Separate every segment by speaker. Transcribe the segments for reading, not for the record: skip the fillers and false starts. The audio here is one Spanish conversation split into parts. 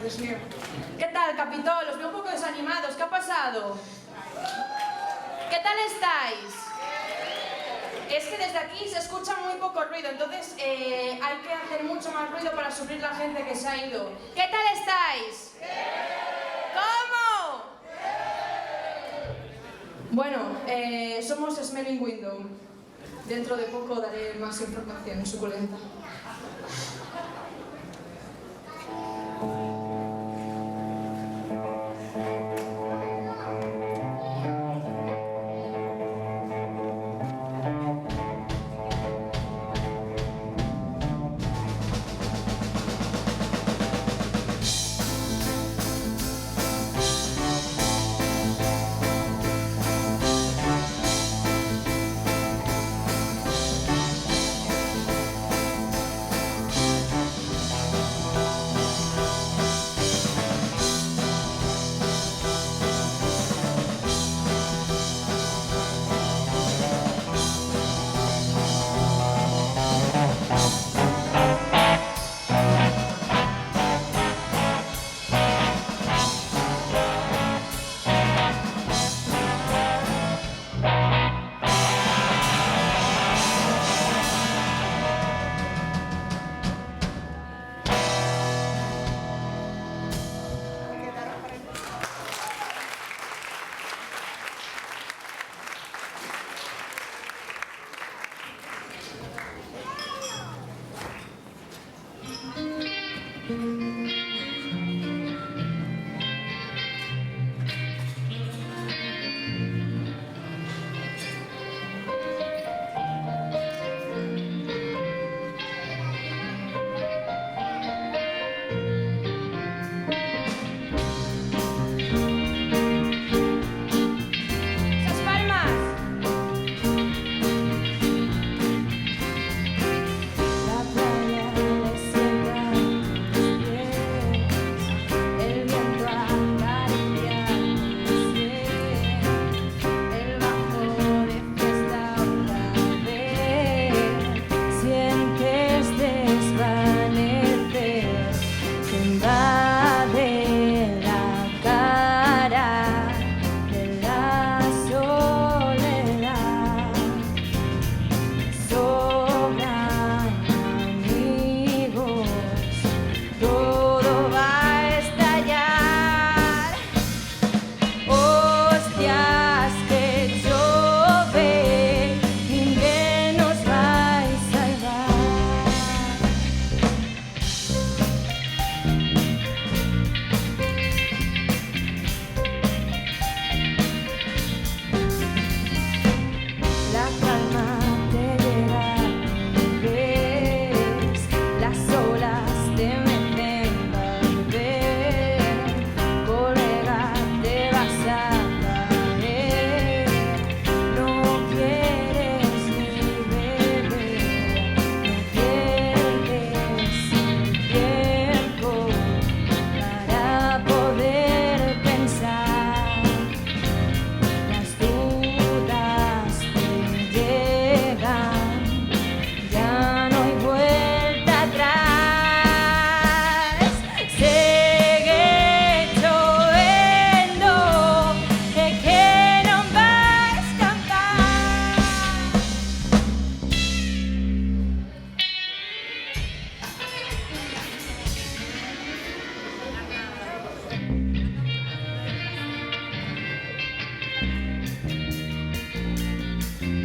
Speaker 1: Dios mío. ¿Qué tal, Capitol? Os veo un poco desanimados. ¿Qué ha pasado? ¿Qué tal estáis? Es que desde aquí se escucha muy poco ruido, entonces hay que hacer mucho más ruido para suplir la gente que se ha ido. ¿Qué tal estáis? ¿Cómo? Bueno, somos Smelling Window. Dentro de poco daré más información suculenta.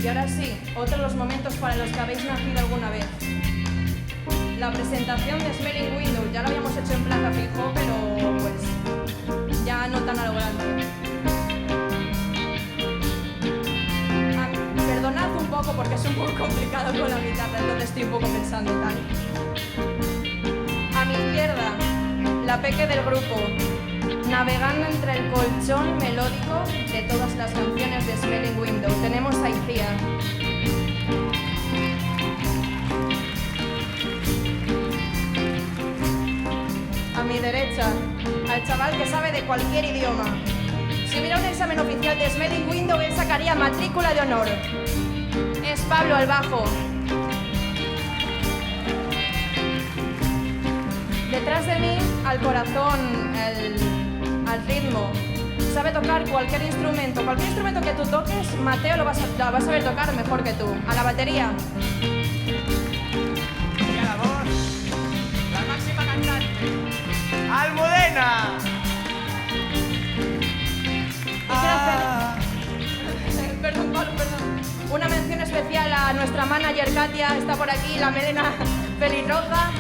Speaker 1: Y ahora sí, otro de los momentos para los que habéis nacido alguna vez. La presentación de Smelling Window, ya lo habíamos hecho en Plaza Fijo, pero pues ya no tan a lo grande. Perdonad un poco porque es un poco complicado con la guitarra, entonces estoy un poco pensando y tal. A mi izquierda, la peque del grupo, navegando entre el colchón melódico de todas las canciones de Smelling Window. Tenemos a Icía. A mi derecha, al chaval que sabe de cualquier idioma. Si hubiera un examen oficial de Smelling Window, él sacaría matrícula de honor. Es Pablo al bajo. Detrás de mí, al corazón, al ritmo. Sabe tocar cualquier instrumento. Cualquier instrumento que tú toques, Mateo lo va a saber tocar mejor que tú. A la batería.
Speaker 2: Y a la voz, la máxima cantante, Almudena.
Speaker 1: Perdón, Pablo, perdón. Una mención especial a nuestra manager Katia, está por aquí, la melena pelirroja.